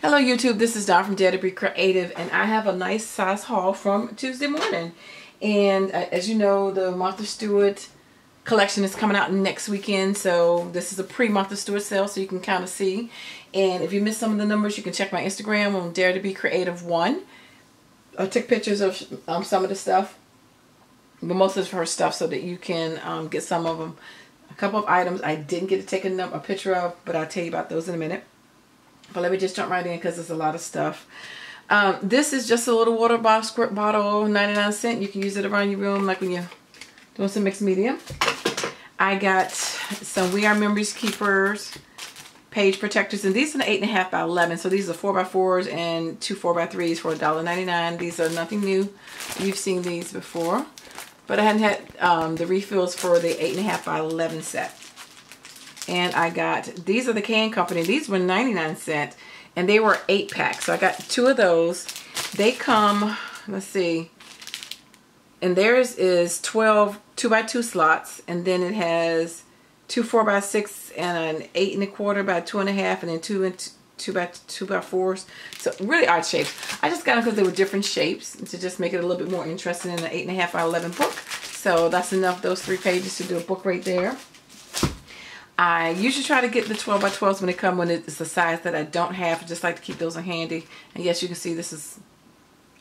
Hello YouTube, this is Dawn from DaretoBeCreative, and I have a nice size haul from Tuesday morning. And as you know, the Martha Stewart collection is coming out next weekend, so this is a pre-Martha Stewart sale, so you can kind of see. And if you missed some of the numbers, you can check my Instagram on DaretoBeCreative1. I took pictures of some of the stuff, but most of her stuff, so that you can get some of them. A couple of items I didn't get to take a picture of, but I'll tell you about those in a minute. But let me just jump right in because there's a lot of stuff. This is just a little water bottle, 99¢. You can use it around your room like when you're doing some mixed media. I got some We Are Memories Keepers page protectors, and these are the 8.5 by 11. So these are 4x4s and 2 4x3s for $1.99. These are nothing new. You've seen these before, but I hadn't had the refills for the 8.5 by 11 set. And I got, these are the Can Company. These were 99¢, and they were 8-pack. So I got 2 of those. They come, let's see, and theirs is 12 2x2 slots, and then it has 2 4x6 and an 8 1/4 by 2.5, and then 2x4s. So really odd shapes. I just got them because they were different shapes to just make it a little bit more interesting in an 8.5 by 11 book. So that's enough, those 3 pages to do a book right there. I usually try to get the 12 by 12s when they come, when it's a size that I don't have. I just like to keep those on handy. And yes, you can see this is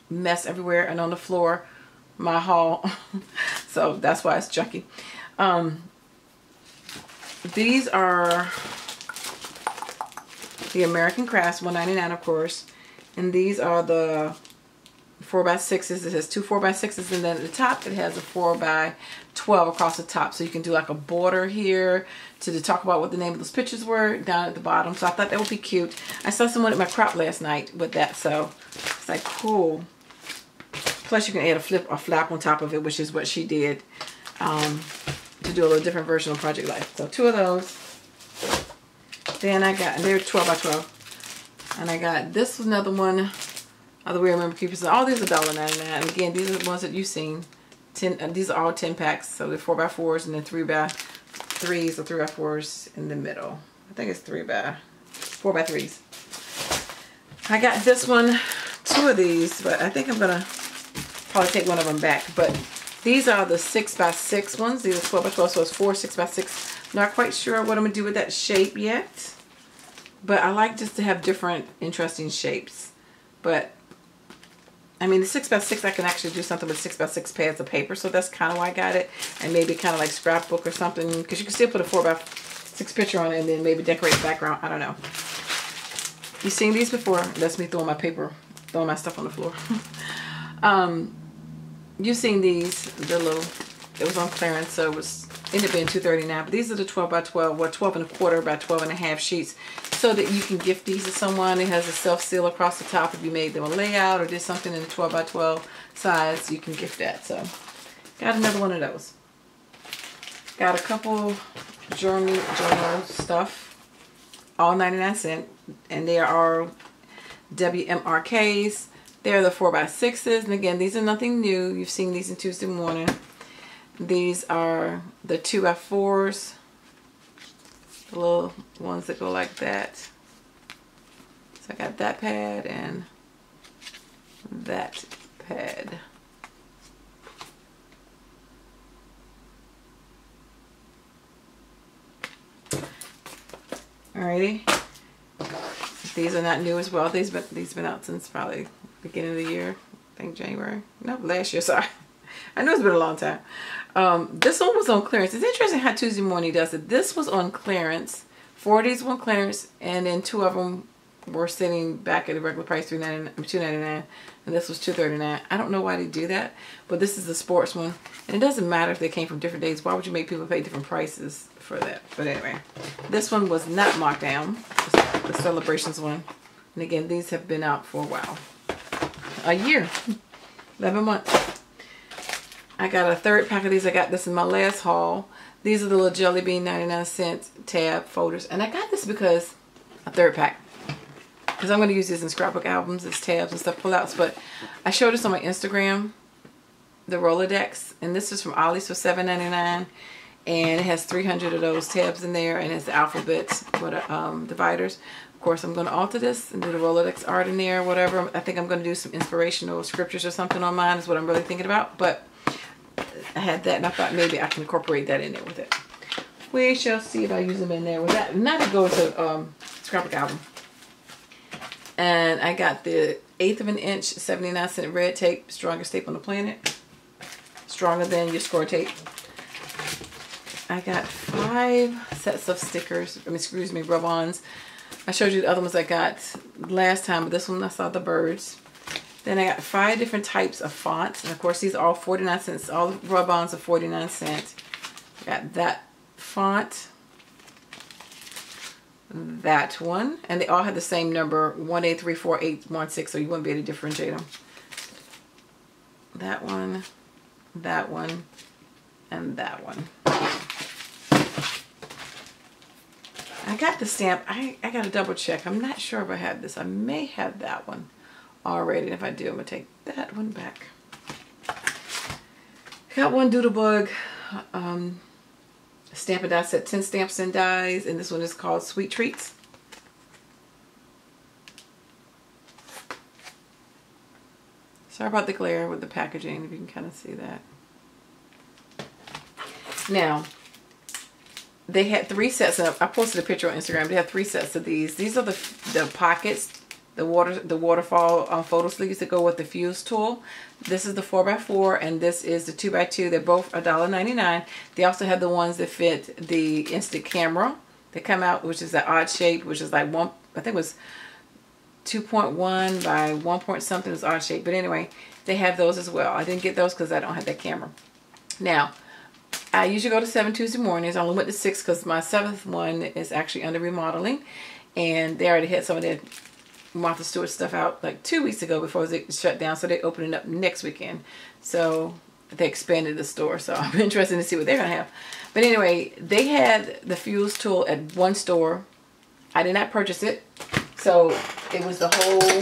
mess everywhere and on the floor, my haul. So that's why it's junky. These are the American Crafts, $1.99 of course. And these are the 4x6s. It has 2 4x6s, and then at the top it has a 4x12 across the top, so you can do like a border here to talk about what the name of those pictures were down at the bottom. So I thought that would be cute. I saw someone at my crop last night with that, so it's like cool. Plus you can add a flap on top of it, which is what she did, to do a little different version of Project Life. So 2 of those. Then I got, and they're 12 by 12, and I got this was another one. Other We Are Memories Keepers. All these are $1.99. And again, these are the ones that you've seen. These are all 10 packs. So they're 4x4s and then 3x3s or 3x4s in the middle. I think it's 4x3s. I got this one, 2 of these, but I think I'm gonna probably take one of them back. But these are the 6x6 ones. These are 12x12, so it's 4 6x6. Not quite sure what I'm gonna do with that shape yet, but I like just to have different, interesting shapes. But I mean, the 6x6, I can actually do something with 6x6 pads of paper, so that's kind of why I got it. And maybe kind of like scrapbook or something, because you can still put a 4x6 picture on it and then maybe decorate the background. I don't know. You've seen these before. That's me throwing my paper, throwing my stuff on the floor. You've seen these, the little, it was on clearance, so it was ended up being $2.39. But these are the 12 by 12, or 12 1/4 by 12.5 sheets, so that you can gift these to someone. It has a self-seal across the top. If you made them a layout or did something in the 12 by 12 size, you can gift that. So got another one of those. Got a couple journal stuff, all 99¢, and they are WMRKs. They're the 4x6s, and again, these are nothing new. You've seen these in Tuesday morning. These are the 2x4s, the little ones that go like that. So I got that pad and that pad. Alrighty. These are not new as well. These been out since probably beginning of the year. I think January. No, last year, sorry. I know it's been a long time. This one was on clearance. It's interesting how Tuesday morning does it. This was on clearance. 4 of these were on clearance, and then 2 of them were sitting back at the regular price, $2.99, and this was $2.39. I don't know why they do that, but this is the sports one, and it doesn't matter if they came from different days. Why would you make people pay different prices for that? But anyway, this one was not marked down. The Celebrations one, and again, these have been out for a while, a year, 11 months. I got a 3rd pack of these. I got this in my last haul. These are the little Jelly Bean 99¢ tab folders. And I got this because a 3rd pack. Because I'm going to use these in scrapbook albums as tabs and stuff, pullouts. But I showed this on my Instagram, the Rolodex. And this is from Ollie's for $7.99. And it has 300 of those tabs in there. And it's the alphabets for the dividers. course, I'm going to alter this and do the Rolodex art in there, whatever. I think I'm going to do some inspirational scriptures or something on mine is what I'm really thinking about. But I had that and I thought maybe I can incorporate that in there with it. We shall see if I use them in there with that. Not to go into scrapbook album. And I got the 1/8 of an inch 79-cent red tape, strongest tape on the planet. Stronger than your score tape. I got 5 sets of stickers, excuse me, rub-ons. I showed you the other ones I got last time, but this one I saw the birds. Then I got 5 different types of fonts. And of course, these are all 49 cents. All the rub-ons are 49 cents. I got that font. That one. And they all have the same number, 1834816, so you wouldn't be able to differentiate them. That one, and that one. I got the stamp. I got to double check. I'm not sure if I have this. I may have that one already. And if I do, I'm going to take that one back. Got one Doodlebug stamp and die set, 10 stamps and dies. And this one is called Sweet Treats. Sorry about the glare with the packaging, if you can kind of see that. Now, they had 3 sets of, I posted a picture on Instagram. They have 3 sets of these. These are the pockets, the waterfall photo sleeves that go with the fuse tool. This is the 4x4 and this is the 2x2. They're both $1.99. They also have the ones that fit the instant camera. They come out, which is an odd shape, which is like I think it was 2.1 by 1 point something is odd shape. But anyway, they have those as well. I didn't get those because I don't have that camera. Now, I usually go to 7 Tuesday mornings. I only went to 6 because my 7th one is actually under remodeling. And they already had some of their Martha Stewart stuff out like 2 weeks ago before it shut down. So they're opening up next weekend. So they expanded the store. So I'm interested to see what they're going to have. But anyway, they had the fuse tool at one store. I did not purchase it. So it was the whole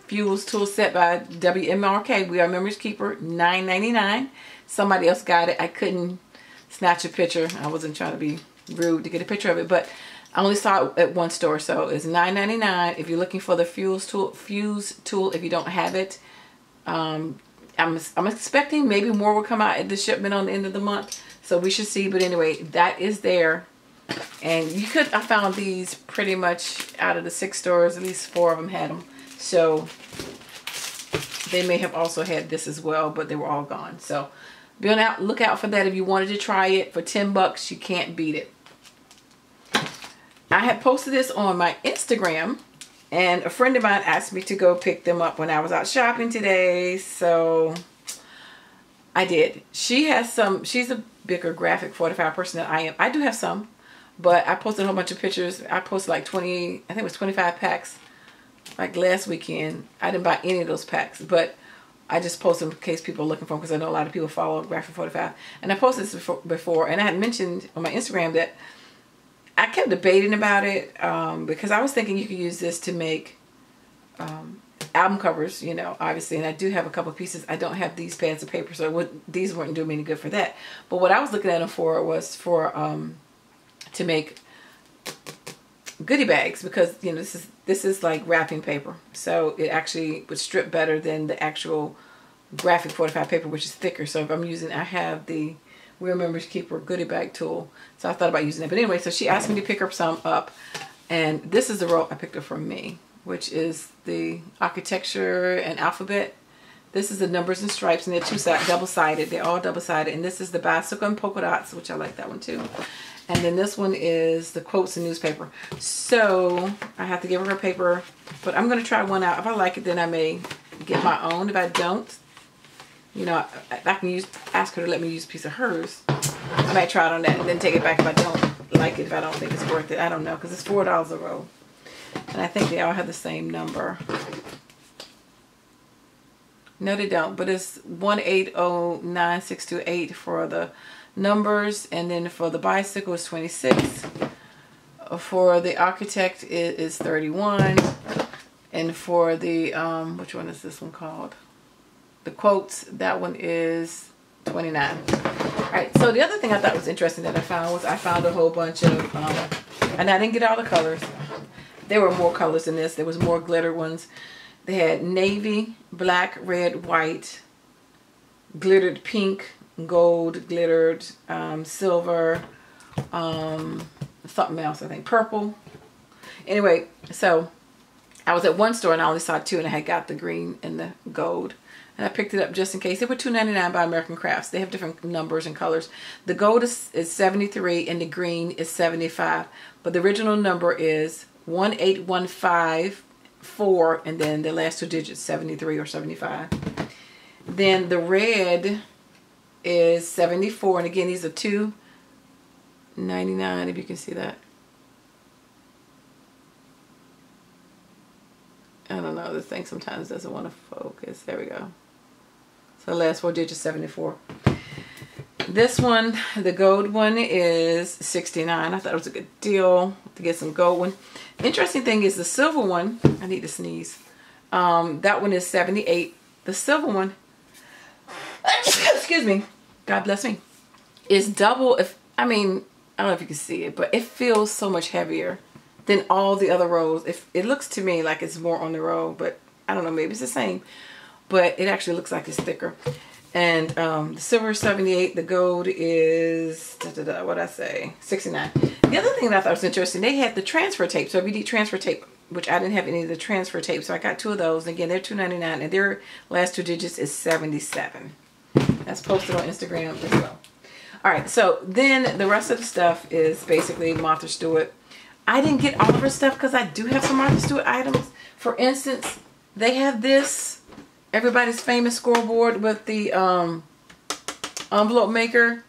fuse tool set by WMRK. We Are Memories Keeper, $9.99. Somebody else got it. I couldn't snatch a picture. I wasn't trying to be rude to get a picture of it, but I only saw it at one store. So it's $9.99 if you're looking for the fuse tool. If you don't have it, I'm expecting maybe more will come out at the shipment on the end of the month. So we should see. But anyway, that is there. And I found these pretty much out of the 6 stores, at least 4 of them had them. So they may have also had this as well, but they were all gone. So be on the lookout for that if you wanted to try it. For 10 bucks, you can't beat it. I had posted this on my Instagram, and a friend of mine asked me to go pick them up when I was out shopping today. So I did. She has some, she's a bigger graphic 45 person than I am. I do have some. But I posted a whole bunch of pictures. I posted like 20, I think it was 25 packs like last weekend. I didn't buy any of those packs, but I just posted them in case people are looking for them because I know a lot of people follow Graphic 45. And I posted this before, and I had mentioned on my Instagram that I kept debating about it because I was thinking you could use this to make album covers, you know, obviously. And I do have a couple of pieces. I don't have these pads of paper, so these wouldn't do me any good for that. But what I was looking at them for was for to make goodie bags, because you know this is like wrapping paper, so it actually would strip better than the actual graphic 45 paper, which is thicker. So if I'm using, I have the We Are Memories Keeper goodie bag tool, so I thought about using it. But anyway, so she asked me to pick her some up, and this is the roll I picked up from me, which is the architecture and alphabet. This is the numbers and stripes, and they're double-sided. They're all double-sided, and this is the bicycle and polka dots, which I like that one too. And then this one is the quotes and newspaper. So I have to give her paper, but I'm going to try one out. If I like it, then I may get my own. If I don't, you know, I can ask her to let me use a piece of hers. I might try it on that and then take it back if I don't like it, if I don't think it's worth it. I don't know, because it's $4 a roll. And I think they all have the same number. No, they don't, but it's 1809628 for the numbers, and then for the bicycle is 26. For the architect it is 31, and for the which one is this one called? The quotes, that one is 29. Alright, so the other thing I thought was interesting that I found was I found a whole bunch of and I didn't get all the colors. There were more colors in this. There was more glitter ones. They had navy, black, red, white, glittered pink, gold, glittered, silver, something else, I think, purple. Anyway, so I was at one store and I only saw two, and I had got the green and the gold. And I picked it up just in case. They were $2.99 by American Crafts. They have different numbers and colors. The gold is 73 and the green is 75. But the original number is 18154, and then the last two digits 73 or 75. Then the red is 74, and again these are $2.99 if you can see that. I don't know, this thing sometimes doesn't want to focus. There we go. So the last four digits 74. This one, the gold one, is 69. I thought it was a good deal to get some gold one. Interesting thing is the silver one, I need to sneeze. That one is 78. The silver one, excuse me, God bless me, is double. I don't know if you can see it, but it feels so much heavier than all the other rows. It looks to me like it's more on the row, but I don't know, maybe it's the same, but it actually looks like it's thicker. And the silver is 78, the gold is what I say, 69. The other thing that I thought was interesting, they had the transfer tape. So if you need transfer tape, which I didn't have any of the transfer tape, so I got two of those. Again, they're $2.99, and their last two digits is 77. That's posted on Instagram as well. All right, so then the rest of the stuff is basically Martha Stewart. I didn't get all of her stuff because I do have some Martha Stewart items. For instance, they have this, everybody's famous scoreboard with the envelope maker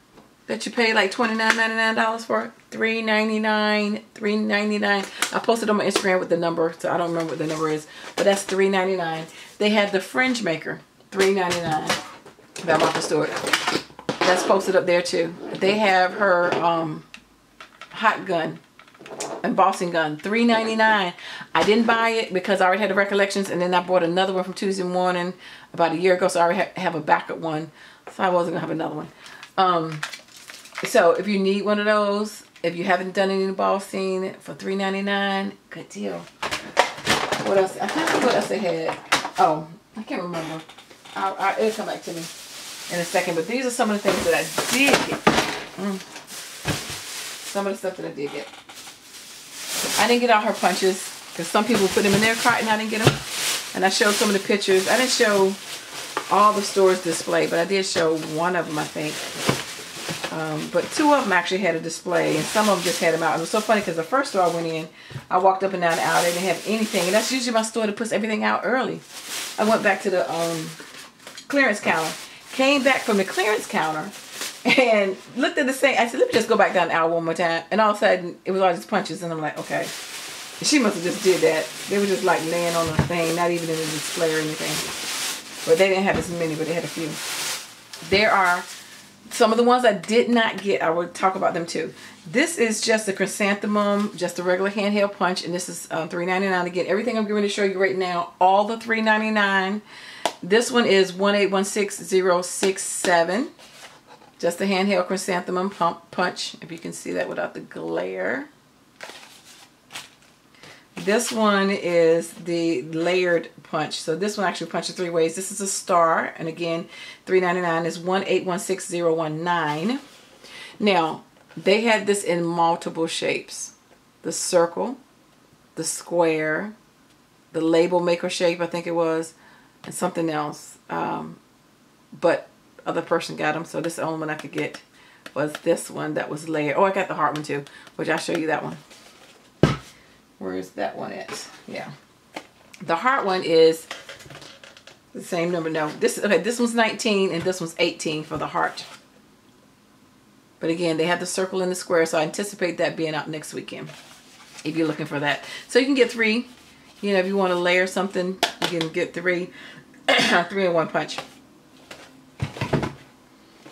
that you pay like $29.99 for. $3.99, $3.99. I posted on my Instagram with the number, so I don't remember what the number is, but that's $3.99. They have the fringe maker, $3.99 by Martha Stewart. That's posted up there too. They have her hot gun, embossing gun, $3.99. I didn't buy it because I already had the recollections, and then I bought another one from Tuesday morning about a year ago, so I already have a backup one, so I wasn't gonna have another one. So if you need one of those, if you haven't done any embossing, for $3.99, good deal. What else? I can't remember what else they had. Oh, I can't remember. It'll come back to me in a second, but these are some of the things that I did get. Some of the stuff that I did get. I didn't get all her punches because some people put them in their cart and I didn't get them. And I showed some of the pictures. I didn't show all the stores display, but I did show one of them, I think. But two of them actually had a display, and some of them just had them out. And it was so funny because the first store I went in, I walked up and down the aisle, they didn't have anything. And that's usually my store that puts everything out early. I went back to the clearance counter, came back from the clearance counter, and looked at the same. I said, let me just go back down the aisle one more time. And all of a sudden, it was all these punches, and I'm like, okay. She must have just did that. They were just like laying on the thing, not even in the display or anything. But they didn't have as many, but they had a few. There are some of the ones I did not get. I will talk about them too. This is just a chrysanthemum, just a regular handheld punch, and this is $3.99. Again, everything I'm going to show you right now, all the $3.99. This one is 1816067. Just a handheld chrysanthemum punch, if you can see that without the glare. This one is the layered punch. So this one actually punches three ways. This is a star, and again, $3.99 is 1816019. Now, they had this in multiple shapes. The circle, the square, the label maker shape, I think it was, and something else. But other person got them, so this is the only one I could get was this one that was layered. Oh, I got the heart one too, which I'll show you that one. Where is that one at? Yeah. The heart one is the same number. No, this one's 19 and this one's 18 for the heart. But again, they have the circle and the square, so I anticipate that being out next weekend if you're looking for that. So you can get three. You know, if you want to layer something, you can get three. 3 in one punch.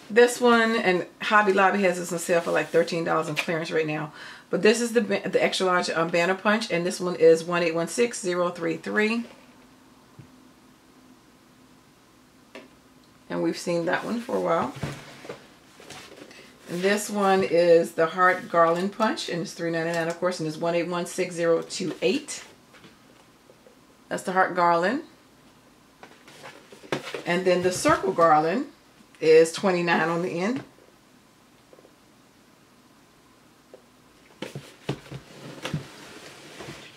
This one, and Hobby Lobby has this on sale for like $13 on clearance right now. But this is the extra large banner punch, and this one is 1816033. And we've seen that one for a while. This one is the Heart Garland Punch, and it's $3.99, of course, and it's 1816028. That's the Heart Garland. And then the Circle Garland is $29 on the end.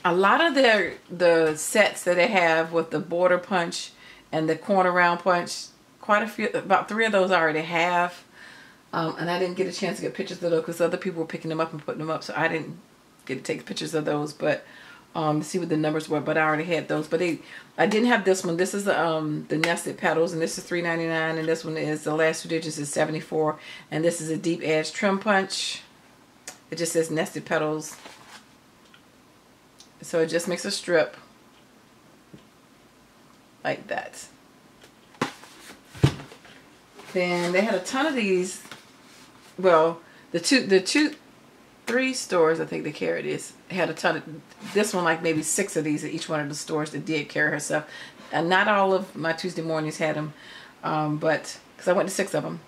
A lot of the sets that they have with the border punch and the corner round punch, quite a few, about 3 of those I already have. And I didn't get a chance to get pictures of those because other people were picking them up and putting them up, so I didn't get to take pictures of those. But to see what the numbers were, but I already had those. But I didn't have this one. This is the nested petals, and this is $3.99, and this one is the last 2 digits is 74, and this is a deep edge trim punch. It just says nested petals, so it just makes a strip like that. Then they had a ton of these. Well, the 3 stores I think they carried this had a ton of this one, like maybe 6 of these at each one of the stores that did carry her stuff. And not all of my Tuesday mornings had them, but because I went to 6 of them.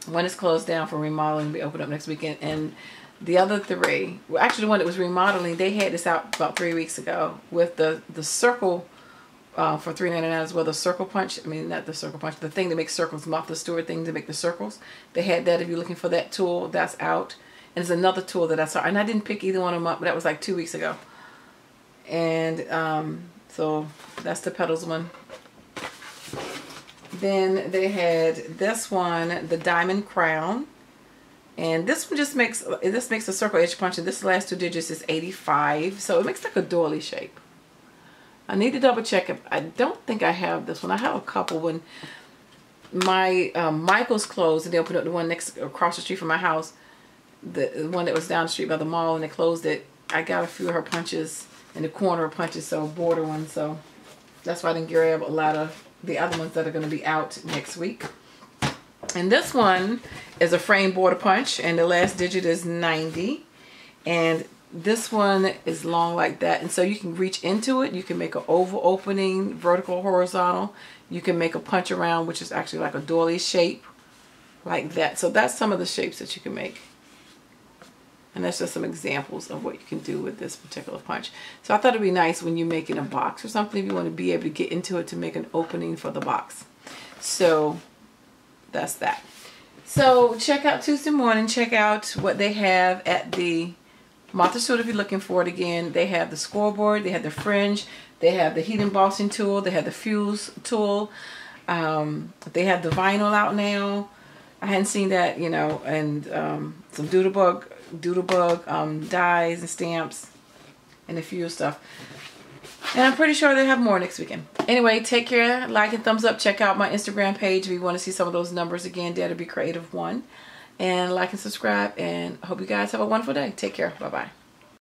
One is closed down for remodeling, we open up next weekend, and the other 3, well, actually the one that was remodeling, they had this out about 3 weeks ago with the circle for $3.99 as well. The circle punch, I mean not the circle punch, the thing that makes circles, Martha Stewart thing to make the circles. They had that if you're looking for that tool, that's out. And there's another tool that I saw, and I didn't pick either one of them up, but that was like 2 weeks ago. And so that's the petals one. Then they had this one, the Diamond Crown. And this one just makes a circle edge punch, and this last 2 digits is 85. So it makes like a doily shape. I need to double check it. I don't think I have this one. I have a couple. When my Michael's closed and they opened up the one across the street from my house, the one that was down the street by the mall, and they closed it, I got a few of her punches in the corner punches, so border ones. So that's why I didn't grab a lot of the other ones that are going to be out next week. And this one is a frame border punch, and the last digit is 90. And this one is long like that, and so you can reach into it. You can make an oval opening, vertical, horizontal. You can make a punch around, which is actually like a doily shape, like that. So that's some of the shapes that you can make. And that's just some examples of what you can do with this particular punch. So I thought it'd be nice when you're making a box or something, if you want to be able to get into it to make an opening for the box. So that's that. So check out Tuesday morning. Check out what they have at the Martha Stewart if you're looking for it. Again, they have the scoreboard, they have the fringe, they have the heat embossing tool, they have the fuse tool, they have the vinyl out now. I hadn't seen that, you know, and some doodlebug dies and stamps and a few stuff. And I'm pretty sure they have more next weekend. Anyway, take care, like and thumbs up. Check out my Instagram page if you want to see some of those numbers again, DaretoBeCreative 1. And like and subscribe, and I hope you guys have a wonderful day. Take care. Bye-bye.